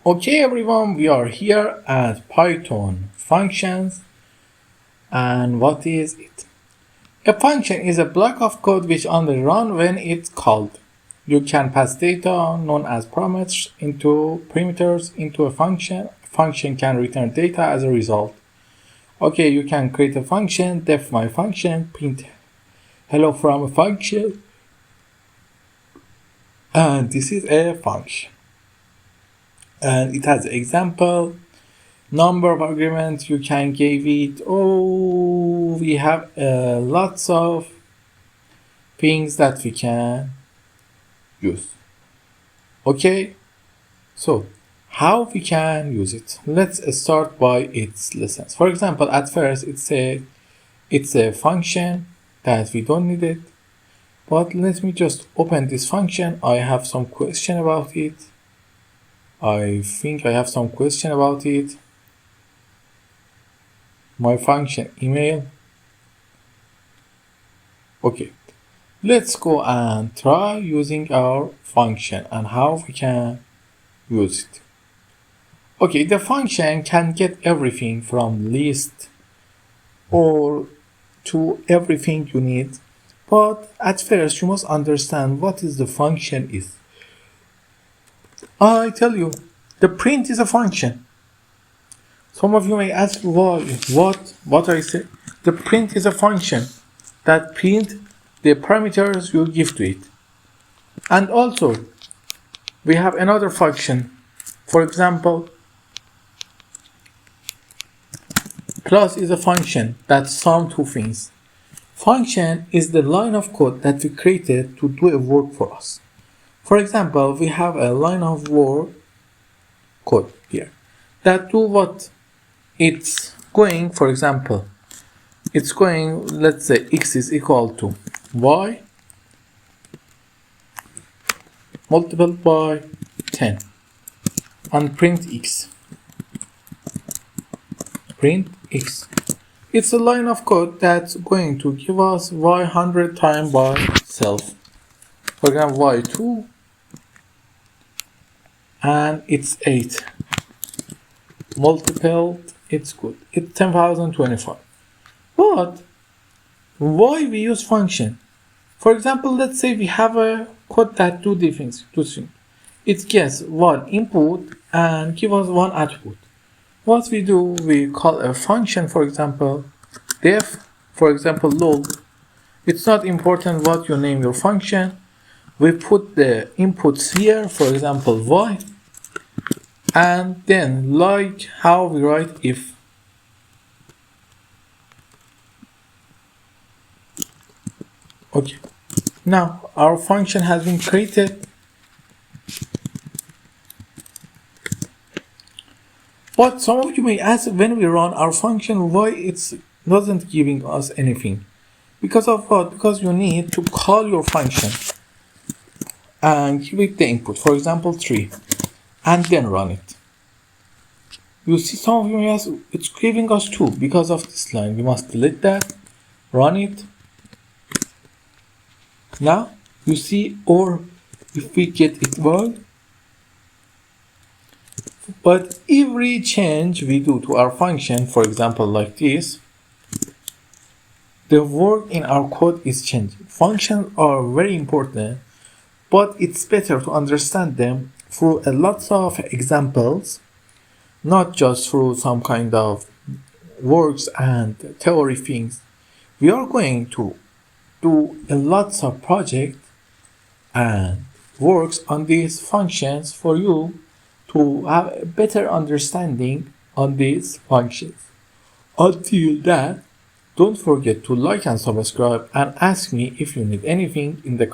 Okay everyone, we are here at Python functions. And what is it? A function is a block of code which only runs when it's called. You can pass data known as parameters into a function. A function can return data as a result. Okay, you can create a function, def my function, print hello from a function, and this is a function. And it has example, number of arguments you can give it. Oh, we have lots of things that we can use. Okay, so how we can use it? Let's start by its lessons. For example, at first it's a function that we don't need it, but let me just open this function. I have some question about it. I think I have some question about it. My function email. Okay, let's go and try using our function and how we can use it. Okay, the function can get everything from list or to everything you need, but at first you must understand what is the function is. I tell you, the print is a function. Some of you may ask why, what I say. The print is a function that print the parameters you give to it. And also, we have another function. For example, plus is a function that sums two things. Function is the line of code that we created to do a work for us. For example, we have a line of work code here that do what it's going. For example, it's going, let's say x is equal to y multiplied by 10 and print x. It's a line of code that's going to give us y 100 times by itself. For example, y2 and it's 8 multiplied, it's good, it's 10,025. But why we use function? For example, let's say we have a code that do things. It gets one input and give us one output. What we do, we call a function, for example, def, for example, lol. It's not important what you name your function. We put the inputs here, for example, y, and then like how we write if. Okay, now our function has been created. But some of you may ask, when we run our function, why it's doesn't giving us anything? Because of what? Because you need to call your function and give it the input, for example 3, and then run it. You see, some of you may ask, it's giving us 2 because of this line. We must delete that, run it. Now you see, or if we get it wrong, but every change we do to our function, for example like this, the work in our code is changing. Functions are very important, but it's better to understand them through a lot of examples, not just through some kind of works and theory things. We are going to do a lots of projects and works on these functions for you to have a better understanding on these functions. Until that, don't forget to like and subscribe and ask me if you need anything in the comments.